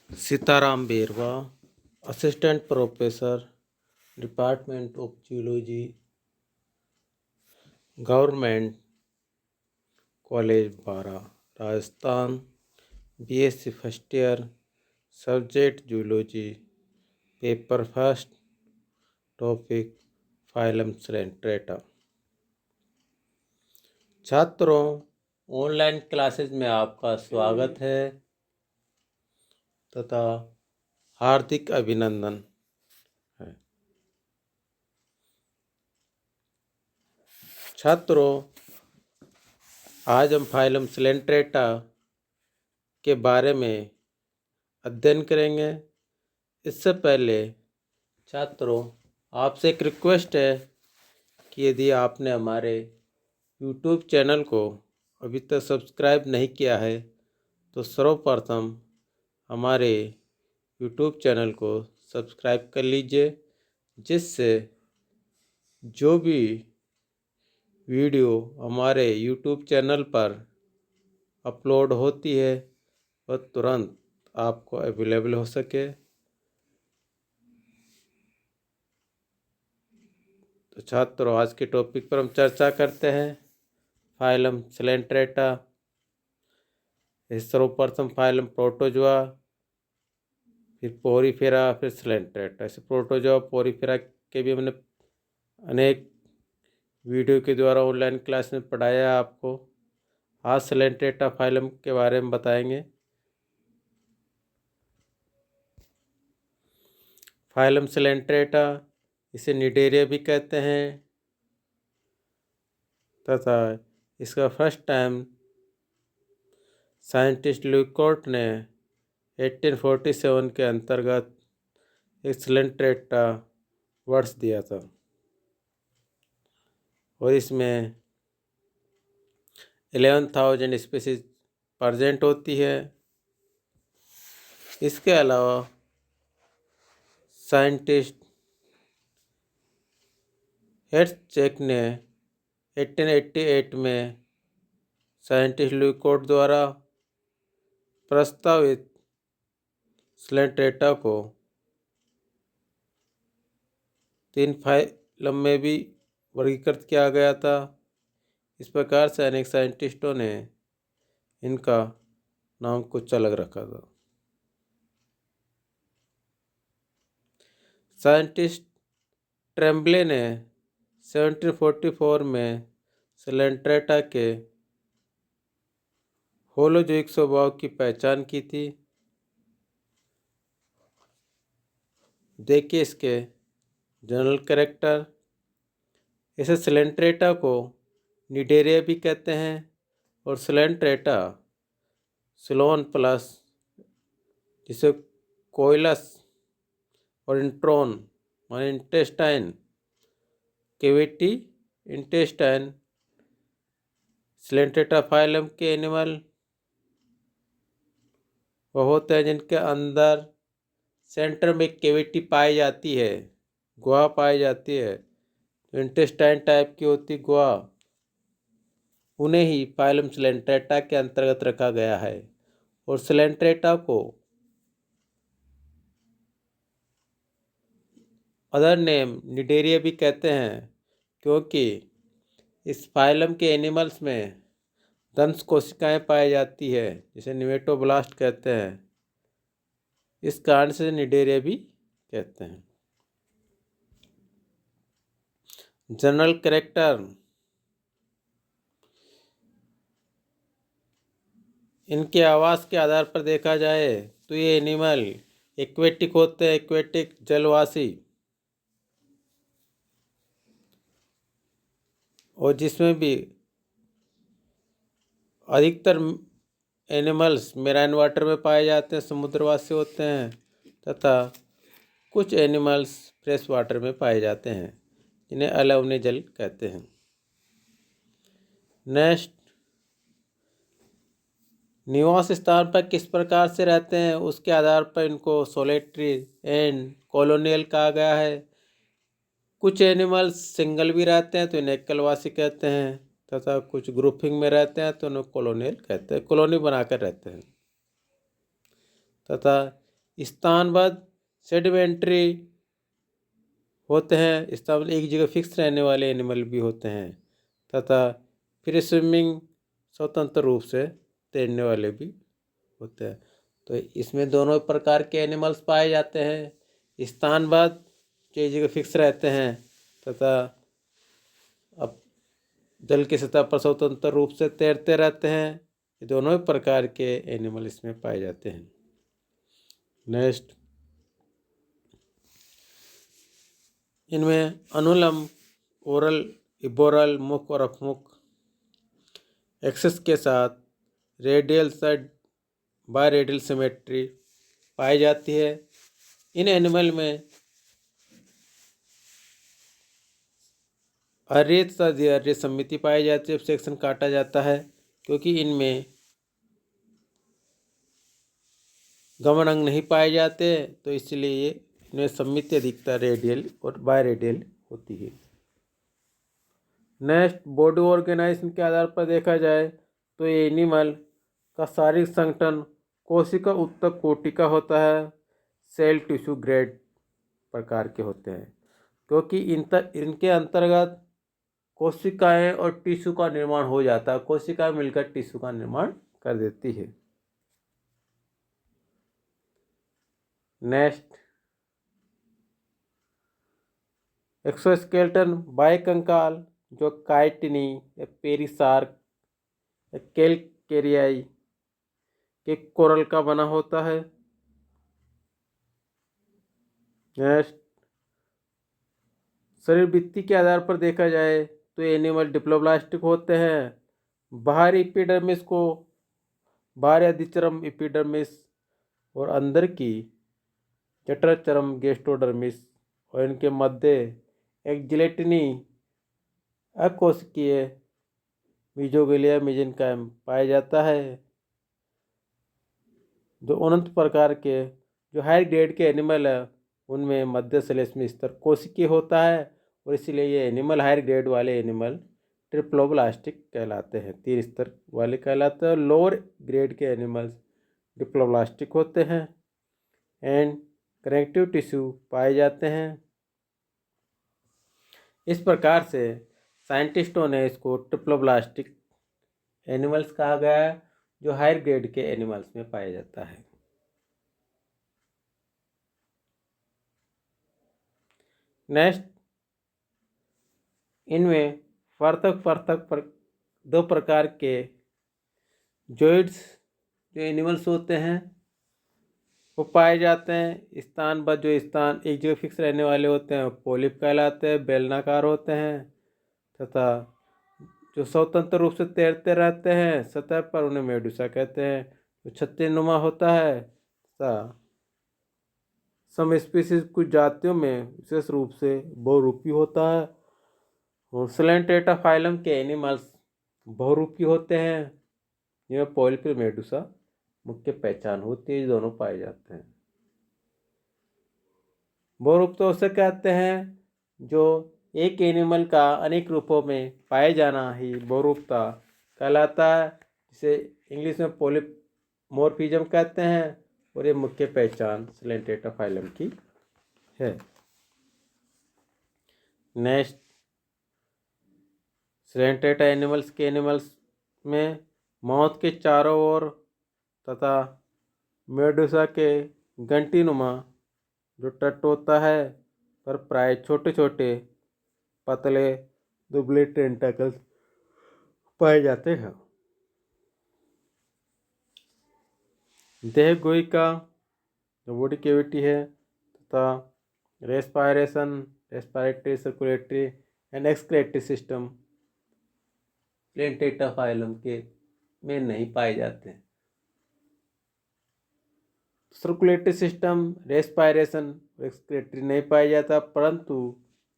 Sitaram Berwa, assistant professor, department of geology, government college Bara, Rajasthan. BSc first year, subject geology, paper first, topic phylum Coelenterata. छात्रों, online classes में आपका स्वागत है तथा हार्दिक अभिनंदन है। छात्रों, आज हम फाइलम सेलेंट्रेटा के बारे में अध्ययन करेंगे। इससे पहले छात्रों, आपसे एक रिक्वेस्ट है कि यदि आपने हमारे YouTube चैनल को अभी तक सब्सक्राइब नहीं किया है तो सर्वप्रथम हमारे YouTube चैनल को सब्सक्राइब कर लीजिए, जिससे जो भी वीडियो हमारे YouTube चैनल पर अपलोड होती है वह तुरंत आपको अवेलेबल हो सके। तो छात्रों, आज के टॉपिक पर हम चर्चा करते हैं फाइलम सेलेंट्रेटा। सर्वप्रथम फाइलम प्रोटोजोआ, फिर पोरीफेरा, फिर सेलेंट्रेटा। ऐसे प्रोटोजोआ पोरीफेरा के भी हमने अनेक वीडियो के द्वारा ऑनलाइन क्लास में पढ़ाया आपको। आज सेलेंट्रेटा फाइलम के बारे में बताएंगे। फाइलम सेलेंट्रेटा, इसे निडेरिया भी कहते हैं तथा इसका फर्स्ट टाइम साइंटिस्ट ल्यूकोर्ट ने 1847 के अंतर्गत एक सेलेंट्रेटा वर्ड्स दिया था और इसमें 11,000 स्पीसीज प्रेजेंट होती है। इसके अलावा साइंटिस्ट हेर्त्ज़बर्ग ने 1888 में साइंटिस्ट ल्यूकोर्ट द्वारा प्रस्तावित सेलेंट्रेटा को 3 फाइलम में भी वर्गीकृत किया गया था। इस प्रकार से अनेक साइंटिस्टों ने इनका नाम कुछ अलग रखा था। साइंटिस्ट ट्रेम्बले ने 1744 में सेलेंट्रेटा के होलोजोइक स्वभाव की पहचान की थी। देखिए इसके जनरल कैरेक्टर। इसे सेलेंट्रेटा को निडेरिया भी कहते हैं और सेलेंट्रेटा सिलोन प्लस, जिसे कोइलस और इंट्रोन माने intestine, cavity intestine, Coelenterata phylum के एनिमल वह होते हैं जिनके अंदर सेंटर में कैविटी पाई जाती है, गुहा पाई जाती है, इंटेस्टाइन टाइप की होती गुहा, उन्हें ही फाइलम सेलेंट्रेटा के अंतर्गत रखा गया है। और सेलेंट्रेटा को अदर नेम निडेरिया भी कहते हैं, क्योंकि इस फाइलम के एनिमल्स में दंश कोशिकाएं पाई जाती है, जिसे निमेटोब्लास्ट कहते हैं। इस कारण से निडेरिया भी कहते हैं। जनरल कैरेक्टर, इनके आवास के आधार पर देखा जाए तो ये एनिमल एक्वेटिक होते हैं, एक्वेटिक जलवासी, और जिसमें भी अधिकतर एनिमल्स मेराइन वाटर में पाए जाते हैं, समुद्रवासी होते हैं, तथा कुछ एनिमल्स फ्रेश वाटर में पाए जाते हैं, जिन्हें अलवनीय जल कहते हैं। नेक्स्ट, निवास स्थान पर किस प्रकार से रहते हैं उसके आधार पर इनको सोलेटरी एंड कॉलोनियल कहा गया है। कुछ एनिमल्स सिंगल भी रहते हैं तो इन्हें एकलवासी कहते हैं, तथा कुछ ग्रुपिंग में रहते हैं तो उन्हें कॉलोनियल कहते हैं, कॉलोनी बनाकर रहते हैं। तथा स्तनबद्ध सेडिमेंट्री होते हैं, स्तनबद्ध एक जगह फिक्स रहने वाले एनिमल भी होते हैं, तथा फ्री स्विमिंग स्वतंत्र रूप से तैरने वाले भी होते हैं। तो इसमें दोनों प्रकार के एनिमल्स पाए जाते हैं। स्तनबद्ध जो एक जगह फिक्स रहते हैं तथा अब जल की सतह पर स्वतंत्र रूप से तैरते रहते हैं। ये दोनों ही प्रकार के एनिमल इसमें पाए जाते हैं। नेक्स्ट, इनमें अनुलंब, ओरल, इबोरल, मुख और अपमुख एक्सेस के साथ radial side by radial symmetry पाई जाती है। इन एनिमल में अर्रेत तथा द्विअर्रेत समिति पाई जाती है। सेक्शन काटा जाता है क्योंकि इनमें गमन अंग नहीं पाए जाते, तो इसलिए इनमें समिति अधिकता रेडियल और बाय रेडियल होती है। नेक्स्ट, बॉडी ऑर्गेनाइजेशन के आधार पर देखा जाए तो ये एनिमल का शारीरिक संगठन कोशिका उत्तक कोटि का होता है। सेल टिश्यू ग्रेड प्रकार के होते हैं क्योंकि इनके अंतर्गत कोशिकाएं और टिश्यू का निर्माण हो जाता है। कोशिकाएं मिलकर टिश्यू का निर्माण कर देती है। नेक्स्ट, एक्सोस्केलेटन बाह्यकंकाल जो काइटिनी या पेरिसार्क या कैलकेरियाई के कोरल का बना होता है। नेक्स्ट, शरीर भित्ति के आधार पर देखा जाए तो एनिमल डिप्लोब्लास्टिक होते हैं। बाहरी एपिडर्मिस को बाहरी अधिचर्म एपिडर्मिस और अंदर की जठरचर्म गेस्ट्रोडर्मिस और इनके मध्य एक जिलेटिनी अकोशिकीय मीजोग्लिया मेसेनकाइम पाया जाता है। जो अनंत प्रकार के जो हाई ग्रेड के एनिमल है उनमें मध्य श्लेष्म स्तर कोशिकीय होता है और इसीलिए ये एनिमल हाई ग्रेड वाले एनिमल ट्रिप्लोब्लास्टिक कहलाते हैं, 3 स्तर वाले कहलाते हैं। लोअर ग्रेड के एनिमल्स डिप्लोब्लास्टिक होते हैं एंड कनेक्टिव टिश्यू पाए जाते हैं। इस प्रकार से साइंटिस्टों ने इसको ट्रिप्लोब्लास्टिक एनिमल्स कहा गया है जो हायर ग्रेड के एनिमल्स में पाया जाता है। नेक्स्ट, इनमें दो प्रकार के जॉइंट्स जो एनिमल्स होते हैं वो पाए जाते हैं। स्तनबद्ध जो स्थान एक जगह फिक्स रहने वाले होते हैं पोलिप कहलाते हैं, बेलनाकार होते हैं, तथा जो स्वतंत्र रूप से तैरते रहते हैं सतह पर उन्हें मेडुसा कहते हैं। जो छत्तीनुमा होता है तथा सम स्पीसीज कुछ जातियों में विशेष रूप से बहुरूपी होता है। और सिलेंटेटा फाइलम के एनिमल्स बहुरूपी होते हैं। यह पोलिप और मेडुसा मुख्य पहचान होती है, दोनों पाए जाते हैं। बहुरूप तो उसे कहते हैं जो एक एनिमल का अनेक रूपों में पाए जाना ही बहुरूपता कहलाता है, जिसे इंग्लिश में पॉलीमॉर्फिज्म कहते हैं और ये मुख्य पहचान सिलेंटेटा फाइलम की है। नेक्स्ट, सिलेंटेटा एनिमल्स में मौत के चारों ओर तथा मेडुसा के घंटीनुमा जो तट होता है पर प्राय छोटे छोटे पतले दुबले टेंटाकल्स पाए जाते हैं। देह गुही का जो बॉडी कैविटी है तथा respiratory, circulatory and excretory system Coelenterata phylum के में नहीं पाए जाते। सर्कुलेटरी सिस्टम, रेस्पिरेशन, एक्सक्रेटरी नहीं पाया जाता, परंतु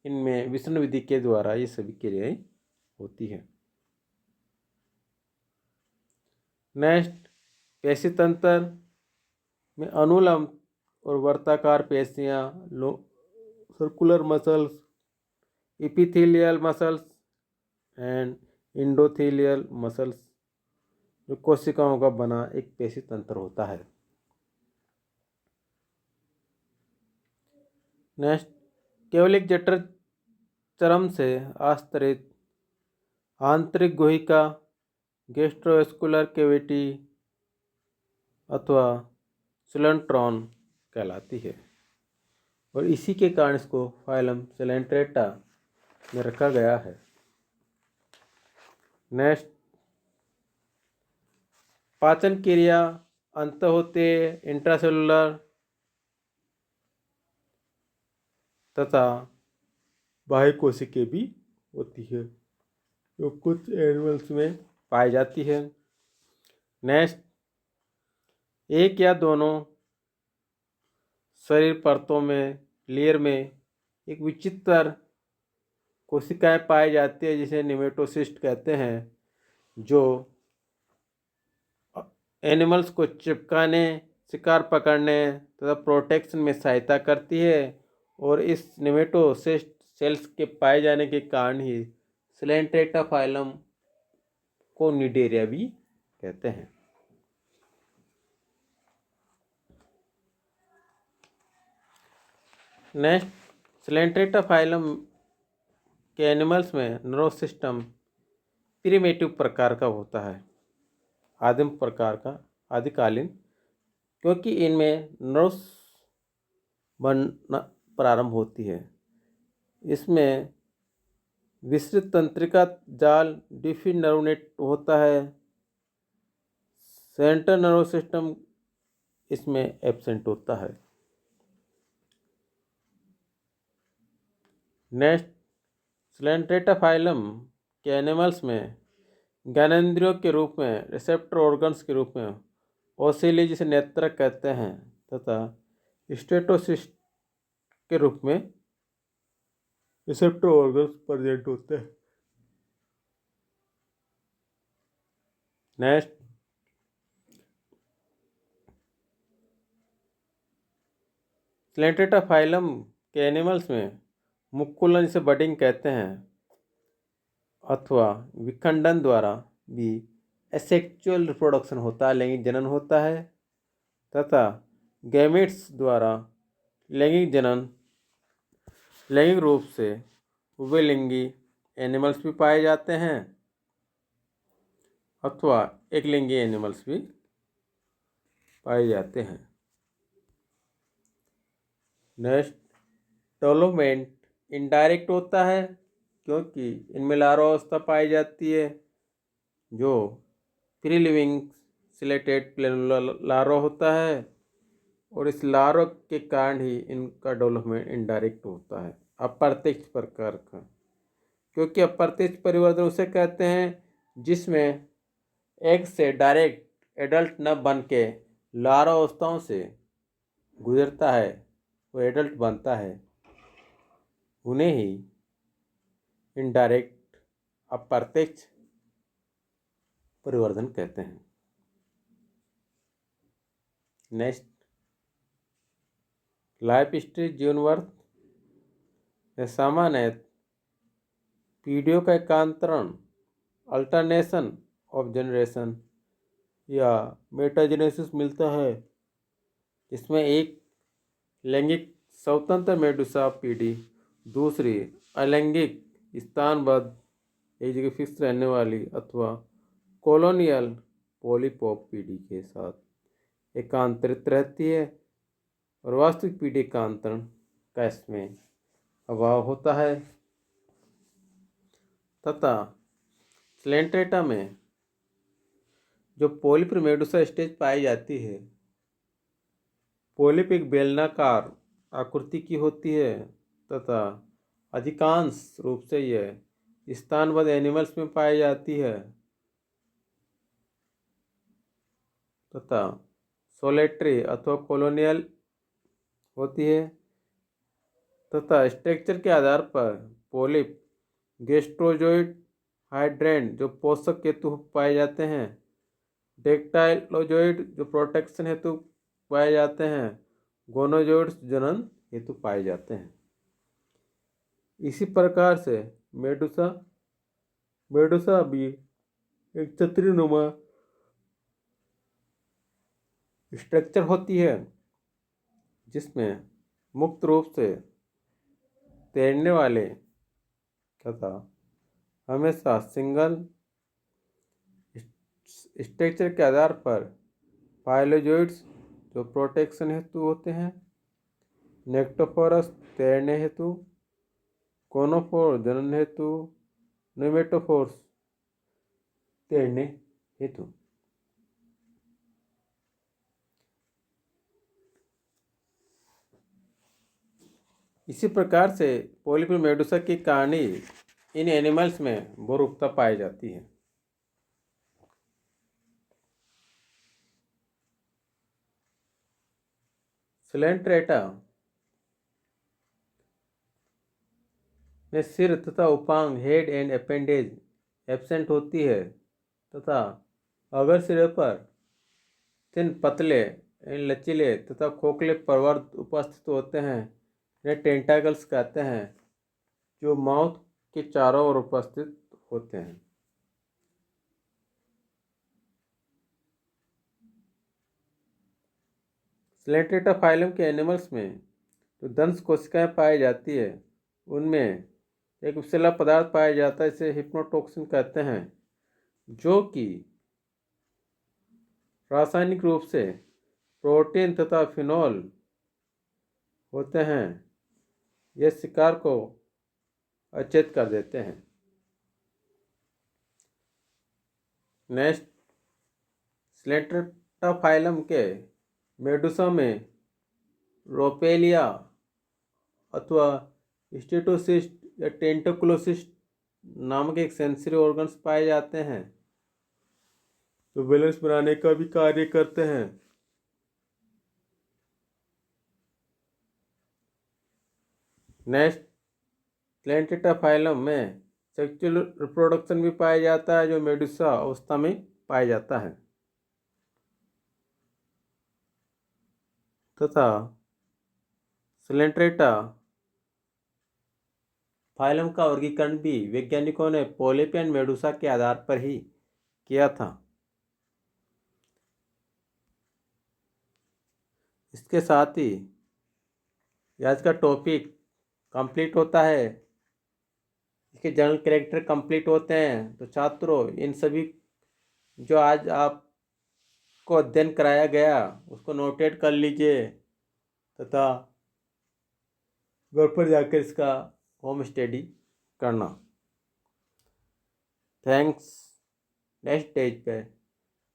इनमें विसरण विधि के द्वारा ये सभी क्रियाएं होती हैं। नेक्स्ट, पेशी तंत्र में अनुलंब और वर्ताकार पेशियां, circular muscles, epithelial muscles and endothelial muscles जो कोशिकाओं का बना एक पेशी तंत्र होता है। नेक्स्ट, केवल एक जठर चरम से आस्तरित आंतरिक गुहिका गैस्ट्रोवेस्कुलर कैविटी अथवा सिलेंट्रॉन कहलाती है और इसी के कारण इसको फाइलम सिलेंट्रेटा में रखा गया है। नेक्स्ट, पाचन क्रिया अंत होते इंट्रासेलुलर तथा बाह्य कोशिकीय भी होती है जो कुछ एनिमल्स में पाई जाती है। नेक्स्ट, एक या दोनों शरीर परतों में लेयर में एक विचित्र कोशिकाएं पाई जाती है जिसे निमेटोसिस्ट कहते हैं, जो एनिमल्स को चिपकाने, शिकार पकड़ने तथा प्रोटेक्शन में सहायता करती है और इस निमेटोसिस्ट सेल्स के पाए जाने के कारण ही सिलेंट्रेटा फाइलम को निडेरिया भी कहते हैं। नेक्स्ट, सिलेंट्रेटा फाइलम के एनिमल्स में नर्वस सिस्टम प्रिमिटिव प्रकार का होता है, आदिम प्रकार का, आदिकालीन, क्योंकि इनमें नर्व्स बनना प्रारंभ होती है। इसमें विस्तृत तंत्रिका जाल डिफी नर्व नेट होता है। सेंट्रल नर्वस सिस्टम इसमें एब्सेंट होता है। नेक्स्ट, सिलेंट्रेटा फाइलम के एनिमल्स में ज्ञानेंद्रियों के रूप में, रिसेप्टर ऑर्गन्स के रूप में ओसिली जिसे नेत्रक कहते हैं तथा स्टेटोसिस्ट के रूप में रिसेप्टर ऑर्गन्स प्रेजेंट होते हैं। नेक्स्ट, सिलेंट्रेटा फाइलम के एनिमल्स में मुकुलन जिसे बडिंग कहते हैं अथवा विखंडन द्वारा भी एसेक्सुअल रिप्रोडक्शन होता है, लैंगिक जनन होता है तथा गैमेट्स द्वारा लैंगिक जनन, लैंगिक रूप से उभयलिंगी एनिमल्स भी पाए जाते हैं अथवा एकलिंगी एनिमल्स भी पाए जाते हैं। नेक्स्ट, डेवलपमेंट इनडायरेक्ट होता है क्योंकि इनमें लार्वावस्था पाई जाती है जो फ्री लिविंग सिलेटेड प्लेनुलर लार्वा होता है और इस लार्वा के कारण ही इनका डेवलपमेंट इनडायरेक्ट होता है, अप्रत्यक्ष प्रकार का, क्योंकि अप्रत्यक्ष परिवर्तन उसे कहते हैं जिसमें एग से डायरेक्ट एडल्ट न बन के लार्वा अवस्थाओं से गुजरता है, वो एडल्ट बनता है, उन्हें ही इनडायरेक्ट अप्रत्यक्ष परिवर्तन कहते हैं। नेक्स्ट, लाइफ स्टेज जीवन वर्ष में सामान्यतः पीढ़ियों का एकांतरण, अल्टरनेशन ऑफ जनरेशन या मेटाजेनेसिस मिलता है। इसमें एक लैंगिक स्वतंत्र मेडुसा पीढ़ी, दूसरी अलैंगिक स्थानबद्ध एक जगह फिक्स रहने वाली अथवा कॉलोनियल पॉलीपॉप पीढ़ी के साथ एकांतरित रहती है और वास्तविक पीढ़ी एकांतरण का इसमें अभाव होता है तथा सिलेंट्रेटा में जो पॉलिप मेडुसा स्टेज पाई जाती है, पॉलिप एक बेलनाकार आकृति की होती है तथा अधिकांश रूप से यह स्थानबद्ध एनिमल्स में पाई जाती है तथा सोलेटरी अथवा कॉलोनियल होती है तथा स्ट्रक्चर के आधार पर पॉलिप गैस्ट्रोजोइड हाइड्रेंट जो पोषक हेतु पाए जाते हैं, डेक्टाइलोजोइड जो प्रोटेक्शन हेतु पाए जाते हैं, गोनोजोइड्स जनन हेतु पाए जाते हैं। इसी प्रकार से मेडुसा भी एक छतरीनुमा स्ट्रक्चर होती है जिसमें मुक्त रूप से तैरने वाले तथा हमेशा सिंगल स्ट्रक्चर के आधार पर फाइलोजोइड्स जो प्रोटेक्शन हेतु होते हैं, नेक्टोफोरस तैरने हेतु, कोनोफोर जनन हेतु, न्यूमेटोफोर्स तैरने हेतु। इसी प्रकार से पोलिपी मेडुसा की कहानी इन एनिमल्स में बहुरूपता पाई जाती है। सिलेंट्रेटा में सिर तथा उपांग हेड एंड अपेंडेज एब्सेंट होती है तथा अगर सिर पर थिन पतले एंड लचीले तथा खोखले प्रवर्त उपस्थित होते हैं, इन्हें टेंटाकल्स कहते हैं, जो माउथ के चारों ओर उपस्थित होते हैं। सिलेंट्रेटा फाइलम के एनिमल्स में जो दंश कोशिकाएं पाई जाती है, उनमें एक विषैला पदार्थ पाया जाता है, इसे हिप्नोटोक्सिन कहते हैं, जो कि रासायनिक रूप से प्रोटीन तथा फिनोल होते हैं। यह शिकार को अचेत कर देते हैं। नेक्स्ट, सिलेंट्रेटा फाइलम के मेडुसा में रोपेलिया अथवा स्टेटोसिस्ट या टेंटकुलोसिस्ट नामक एक सेंसरी ऑर्गन्स पाए जाते हैं, तो बैलेंस बनाने का भी कार्य करते हैं। नेक्स्ट, सिलेंट्रेटा फाइलम में सेक्सुअल रिप्रोडक्शन भी पाया जाता है, जो मेडुसा अवस्था में पाया जाता है तथा सिलेंट्रेटा फाइलम का वर्गीकरण भी वैज्ञानिकों ने पोलिपी एंड मेडुसा के आधार पर ही किया था। इसके साथ ही आज का टॉपिक कंप्लीट होता है, इसके जनरल कैरेक्टर कंप्लीट होते हैं। तो छात्रों, इन सभी जो आज आपको अध्ययन कराया गया उसको नोटेट कर लीजिए तथा घर पर जाकर इसका होम स्टडी करना। थैंक्स। नेक्स्ट स्टेज पे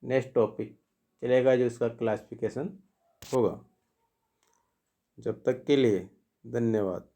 नेक्स्ट टॉपिक चलेगा, जो इसका क्लासिफिकेशन होगा। जब तक के लिए धन्यवाद।